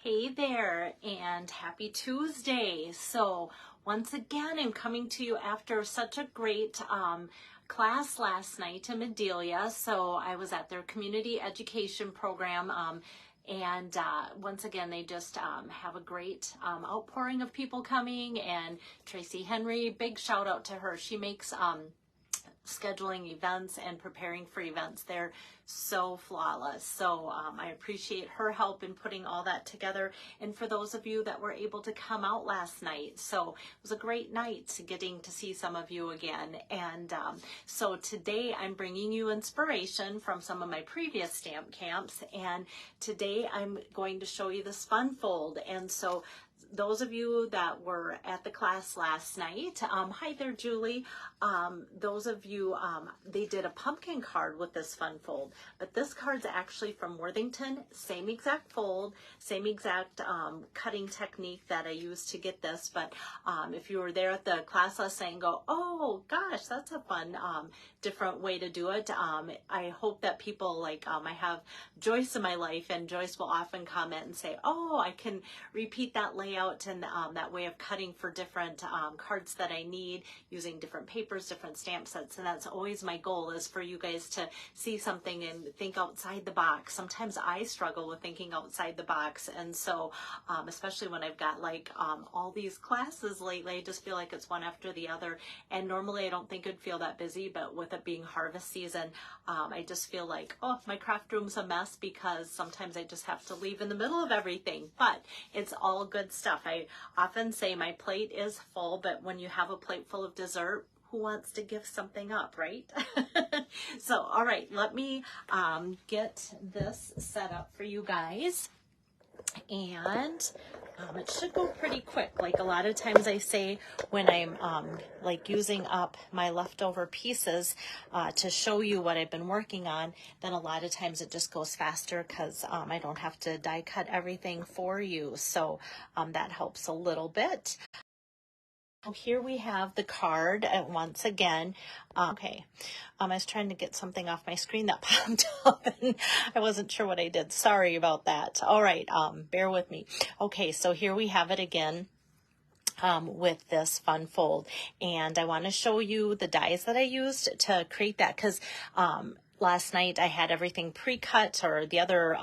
Hey there, and happy Tuesday. So once again, I'm coming to you after such a great class last night in Medelia. So I was at their community education program, and once again, they just have a great outpouring of people coming. And Tracy Henry, big shout out to her. She makes scheduling events and preparing for events. They're so flawless. So I appreciate her help in putting all that together. And for those of you that were able to come out last night, so it was a great night getting to see some of you again. And so today I'm bringing you inspiration from some of my previous stamp camps. And today I'm going to show you this fun fold. And so those of you that were at the class last night, hi there, Julie. Those of you, they did a pumpkin card with this fun fold, but this card's actually from Worthington, same exact fold, same exact cutting technique that I used to get this. But if you were there at the class last night and go, oh gosh, that's a fun, different way to do it. I hope that people like, I have Joyce in my life, and Joyce will often comment and say, oh, I can repeat that layout and that way of cutting for different cards that I need, using different papers, different stamp sets. And that's always my goal, is for you guys to see something and think outside the box. Sometimes I struggle with thinking outside the box. And so, especially when I've got like all these classes lately, I just feel like it's one after the other. And normally I don't think it'd feel that busy, but with it being harvest season, I just feel like, oh, my craft room's a mess, because sometimes I just have to leave in the middle of everything. But it's all good stuff. I often say my plate is full, but when you have a plate full of dessert, who wants to give something up, right? So, all right, let me get this set up for you guys. And it should go pretty quick. Like a lot of times I say when I'm like using up my leftover pieces to show you what I've been working on, then a lot of times it just goes faster, because I don't have to die cut everything for you. So that helps a little bit. Here we have the card once again. Okay, I was trying to get something off my screen that popped up, and I wasn't sure what I did. Sorry about that. All right, bear with me. Okay, so here we have it again. With this fun fold, and I want to show you the dies that I used to create that, because last night I had everything pre-cut, or the other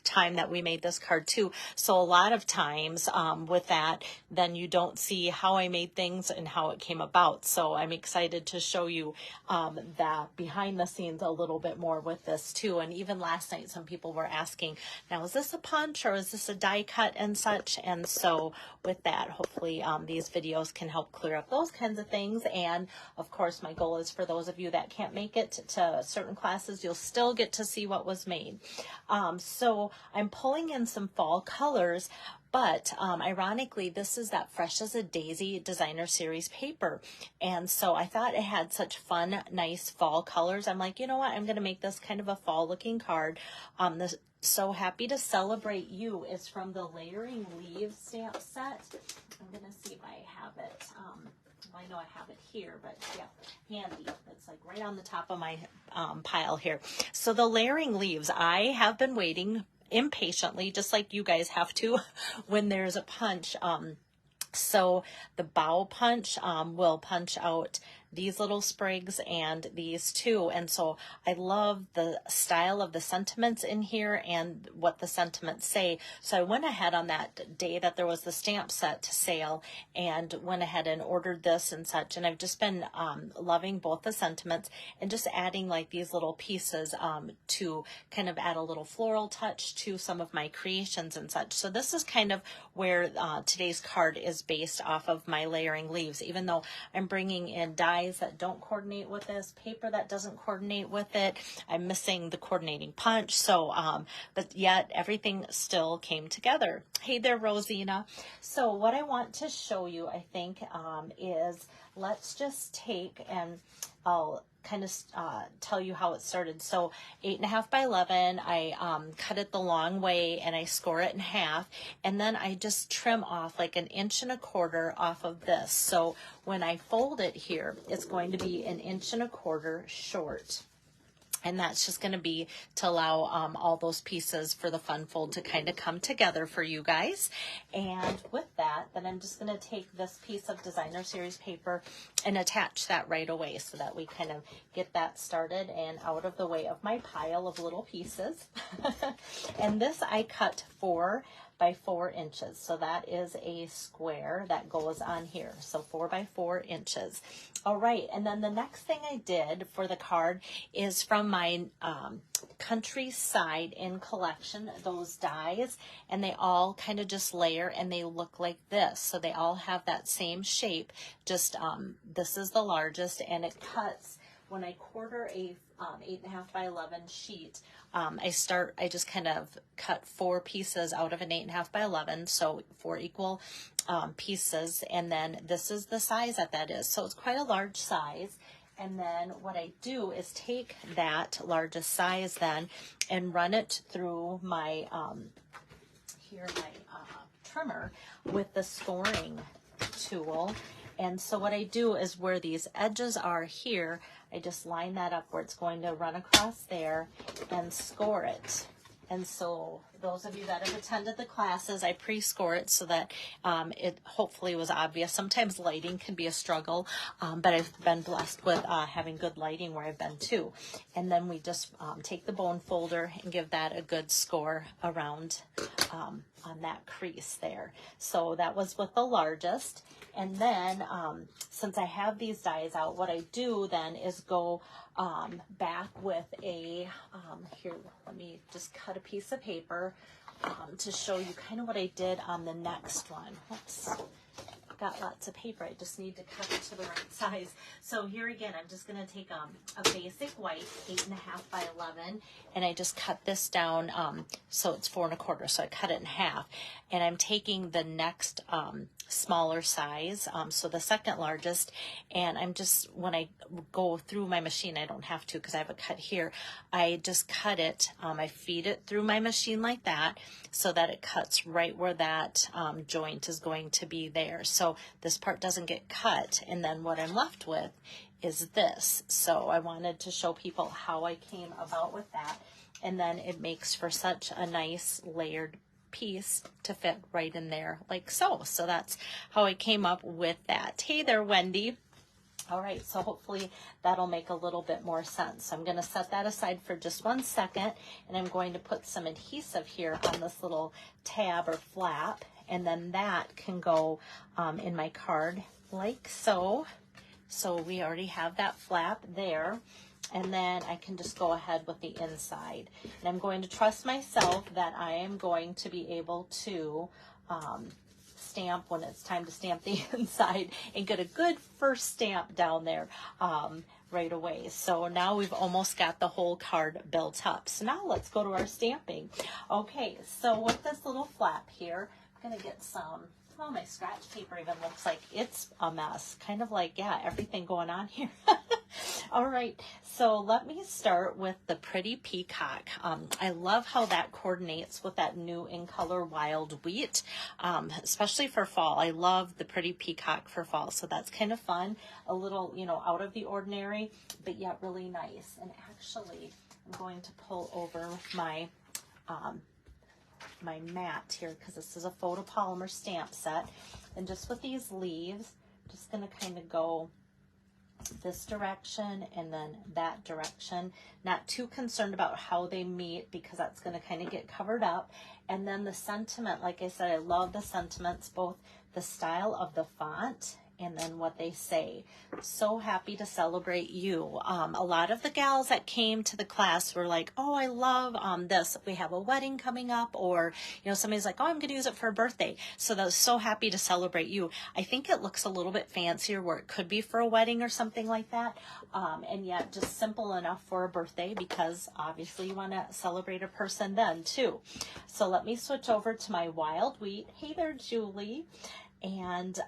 time that we made this card too. So a lot of times with that, then you don't see how I made things and how it came about. So I'm excited to show you that behind the scenes a little bit more with this too. And even last night, some people were asking, now, is this a punch or is this a die cut and such? And so with that, hopefully these videos can help clear up those kinds of things. And of course, my goal is for those of you that can't make it to certain classes, you'll still get to see what was made. So I'm pulling in some fall colors, but ironically, this is that Fresh as a Daisy Designer Series paper. And so I thought it had such fun, nice fall colors. I'm like, you know what? I'm going to make this kind of a fall looking card. This So Happy to Celebrate You is from the Layering Leaves stamp set. I'm going to see if I have it. I know I have it here, but yeah, handy. It's like right on the top of my pile here. So the Layering Leaves, I have been waiting impatiently, just like you guys have to, when there's a punch. So the bow punch will punch out these little sprigs and these two. And so I love the style of the sentiments in here and what the sentiments say. So I went ahead on that day that there was the stamp set sale and went ahead and ordered this and such. And I've just been loving both the sentiments and just adding like these little pieces to kind of add a little floral touch to some of my creations and such. So this is kind of where today's card is based off of my Layering Leaves, even though I'm bringing in dies that don't coordinate with this, paper that doesn't coordinate with it. I'm missing the coordinating punch. So, but yet everything still came together. Hey there, Rosina. So what I want to show you, I think, is let's just take, and I'll kind of tell you how it started. So 8.5 by 11, I cut it the long way and I score it in half, and then I just trim off like 1.25 inches off of this. So when I fold it here, it's going to be 1.25 inches short. And that's just going to be to allow all those pieces for the fun fold to kind of come together for you guys. And with that, then I'm just going to take this piece of designer series paper and attach that right away so that we kind of get that started and out of the way of my pile of little pieces. And this I cut 4 by 4 inches. So that is a square that goes on here. So 4 by 4 inches. All right. And then the next thing I did for the card is from my Countryside in collection, those dies, and they all kind of just layer and they look like this. So they all have that same shape. Just this is the largest, and it cuts when I quarter a 8.5 by 11 sheet. I just kind of cut 4 pieces out of an 8.5 by 11, so 4 equal pieces, and then this is the size that is. So it's quite a large size. And then what I do is take that largest size then and run it through my trimmer with the scoring tool. And so what I do is where these edges are here, I just line that up where it's going to run across there and score it. And so those of you that have attended the classes, I pre-score it so that it hopefully was obvious. Sometimes lighting can be a struggle, but I've been blessed with having good lighting where I've been too. And then we just take the bone folder and give that a good score around on that crease there. So that was with the largest. And then since I have these dies out, what I do then is go back with a, here, let me just cut a piece of paper to show you kind of what I did on the next one. Oops, got lots of paper. I just need to cut it to the right size. So here again, I'm just going to take a basic white 8.5 by 11, and I just cut this down so it's 4 1/4. So I cut it in half, and I'm taking the next smaller size, so the second largest, and I'm just, when I go through my machine, I don't have to because I have a cut here, I just cut it, I feed it through my machine like that so that it cuts right where that joint is going to be there. So this part doesn't get cut, and then what I'm left with is this. So I wanted to show people how I came about with that, and then it makes for such a nice layered piece to fit right in there like so. So that's how I came up with that. Hey there, Wendy. All right, so hopefully that'll make a little bit more sense. So I'm going to set that aside for just 1 second, and I'm going to put some adhesive here on this little tab or flap, and then that can go in my card like so. So we already have that flap there. And then I can just go ahead with the inside. And I'm going to trust myself that I am going to be able to stamp when it's time to stamp the inside and get a good first stamp down there right away. So now we've almost got the whole card built up. So now let's go to our stamping. Okay, so with this little flap here, I'm going to get some, oh, my scratch paper even looks like it's a mess. Kind of like, yeah, everything going on here. All right, so let me start with the Pretty Peacock. I love how that coordinates with that new In Color Wild Wheat, especially for fall. I love the Pretty Peacock for fall, so that's kind of fun. A little, you know, out of the ordinary, but yet really nice. And actually, I'm going to pull over my my mat here because this is a photopolymer stamp set. And just with these leaves, I'm just going to kind of go this direction and then that direction. Not too concerned about how they meet because that's going to kind of get covered up. And then the sentiment, like I said, I love the sentiments, both the style of the font and then what they say. So happy to celebrate you. A lot of the gals that came to the class were like, oh, I love this. We have a wedding coming up, or, you know, somebody's like, oh, I'm going to use it for a birthday. So I was so happy to celebrate you. I think it looks a little bit fancier where it could be for a wedding or something like that. And yet just simple enough for a birthday because obviously you want to celebrate a person then too. So let me switch over to my Wild Wheat. Hey there, Julie. And,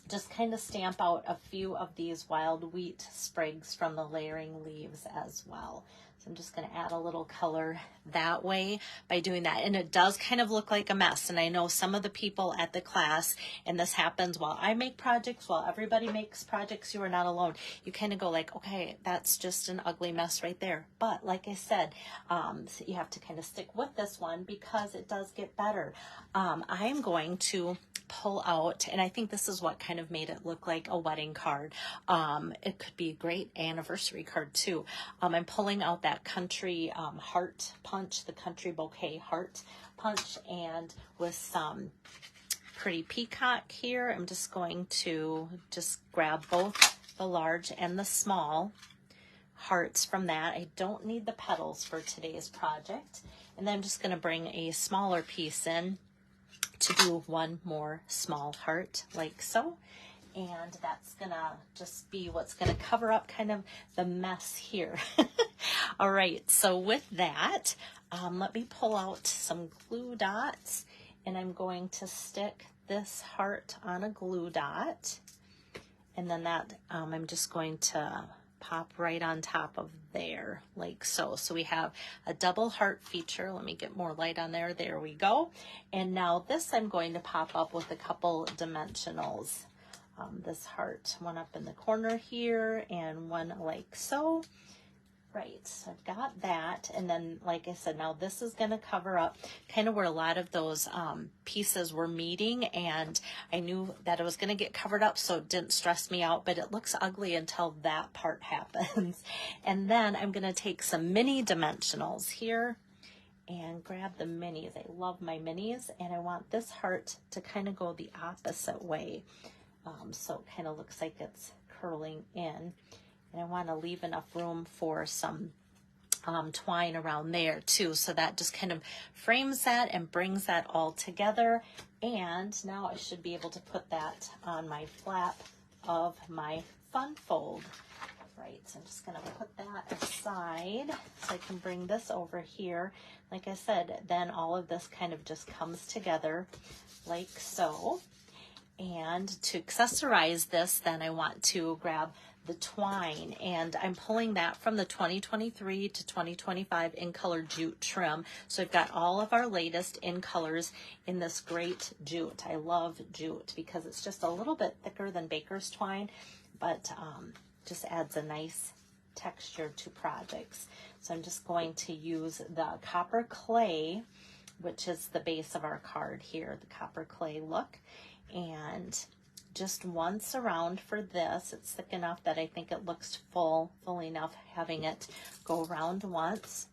just kind of stamp out a few of these wild wheat sprigs from the layering leaves as well. So I'm just going to add a little color that way by doing that. And it does kind of look like a mess. And I know some of the people at the class, and this happens while I make projects, while everybody makes projects, you are not alone. You kind of go like, okay, that's just an ugly mess right there. But like I said, so you have to kind of stick with this one because it does get better. I'm going to pull out, and I think this is what kind of made it look like a wedding card. It could be a great anniversary card too. I'm pulling out that country heart punch, the country bouquet heart punch, and with some pretty peacock here, I'm just going to just grab both the large and the small hearts from that. I don't need the petals for today's project. And then I'm just going to bring a smaller piece in to do one more small heart like so. And that's gonna just be what's gonna cover up kind of the mess here. All right, so with that, let me pull out some glue dots, and I'm going to stick this heart on a glue dot, and then that I'm just going to pop right on top of there like so. So we have a double heart feature. Let me get more light on there. There we go. And now this I'm going to pop up with a couple dimensionals. This heart, one up in the corner here and one like so. Right, so I've got that, and then like I said, now this is going to cover up kind of where a lot of those pieces were meeting, and I knew that it was going to get covered up, so it didn't stress me out, but it looks ugly until that part happens. And then I'm going to take some mini dimensionals here and grab the minis. I love my minis, and I want this heart to kind of go the opposite way. So it kind of looks like it's curling in. And I want to leave enough room for some twine around there too. So that just kind of frames that and brings that all together. And now I should be able to put that on my flap of my fun fold. Right, so I'm just going to put that aside so I can bring this over here. Like I said, then all of this kind of just comes together like so. And to accessorize this, then I want to grab the twine, and I'm pulling that from the 2023 to 2025 in color jute trim. So I've got all of our latest in colors in this great jute. I love jute because it's just a little bit thicker than baker's twine, but just adds a nice texture to projects. So I'm just going to use the copper clay, which is the base of our card here, the copper clay look. And just once around for this, it's thick enough that I think it looks full enough having it go around once.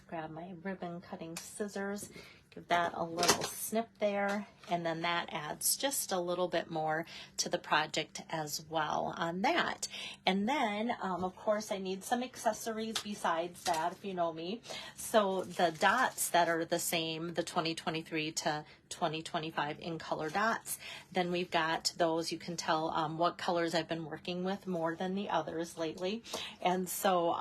Grab my ribbon cutting scissors, give that a little snip there, and then that adds just a little bit more to the project as well on that. And then, of course, I need some accessories besides that, if you know me. So the dots that are the same, the 2023 to 2025 in color dots, then we've got those. You can tell what colors I've been working with more than the others lately. And so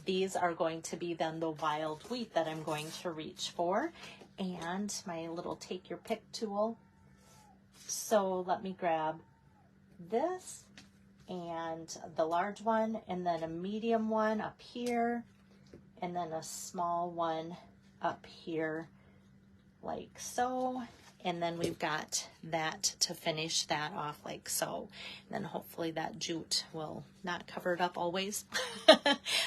these are going to be then the wild wheat that I'm going to reach for. And my little take your pick tool. So let me grab this and the large one, and then a medium one up here, and then a small one up here like so. And then we've got that to finish that off like so. And then hopefully that jute will not cover it up always.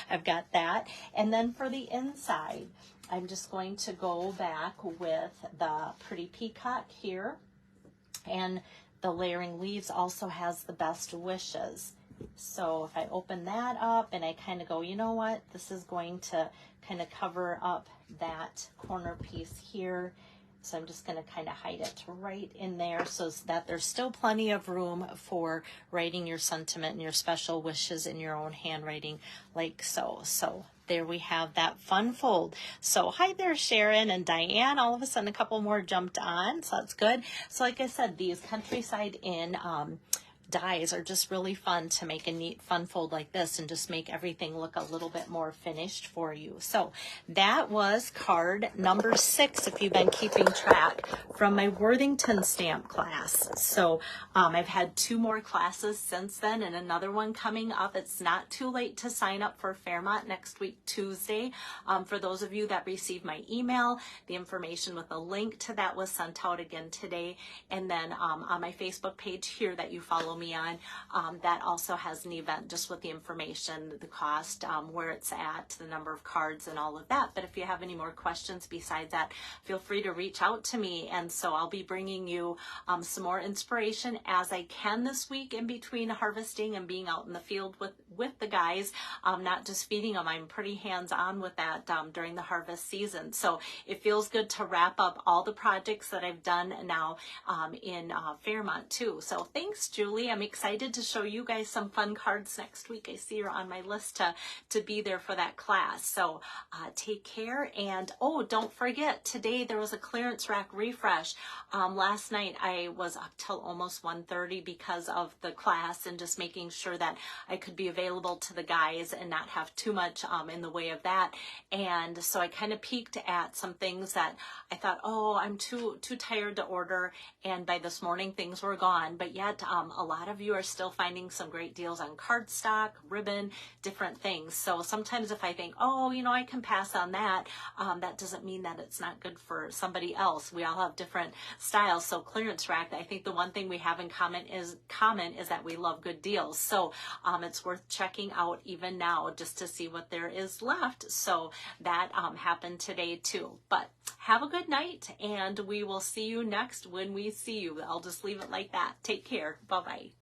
I've got that. And then for the inside, I'm just going to go back with the pretty peacock here. And the layering leaves also has the best wishes. So if I open that up and I kind of go, you know what, this is going to kind of cover up that corner piece here. So I'm just going to kind of hide it right in there so that there's still plenty of room for writing your sentiment and your special wishes in your own handwriting like so. So there we have that fun fold. So hi there, Sharon and Diane. All of a sudden a couple more jumped on, so that's good. So like I said, these Countryside Inn dies are just really fun to make a neat fun fold like this and just make everything look a little bit more finished for you. So that was card number 6, if you've been keeping track, from my Worthington stamp class. So I've had 2 more classes since then and another one coming up. It's not too late to sign up for Fairmont next week, Tuesday. For those of you that received my email, the information with a link to that was sent out again today. And then on my Facebook page here that you follow me on, that also has an event just with the information, the cost, where it's at, the number of cards and all of that. But if you have any more questions besides that, feel free to reach out to me. And so I'll be bringing you some more inspiration as I can this week in between harvesting and being out in the field with the guys, not just feeding them. I'm pretty hands-on with that during the harvest season. So it feels good to wrap up all the projects that I've done now in Fairmont too. So thanks, Julie. I'm excited to show you guys some fun cards next week. I see you're on my list to be there for that class. So take care. And oh, don't forget, today there was a clearance rack refresh. Last night I was up till almost 1:30 because of the class and just making sure that I could be available to the guys and not have too much in the way of that. And so I kind of peeked at some things that I thought, oh, I'm too tired to order. And by this morning, things were gone. But yet a lot of you are still finding some great deals on cardstock, ribbon, different things. So sometimes if I think, oh, you know, I can pass on that, that doesn't mean that it's not good for somebody else. We all have different styles. So clearance rack, I think the one thing we have in common is that we love good deals. So it's worth checking out even now just to see what there is left. So that happened today too. But have a good night, and we will see you next when we see you. I'll just leave it like that. Take care. Bye-bye.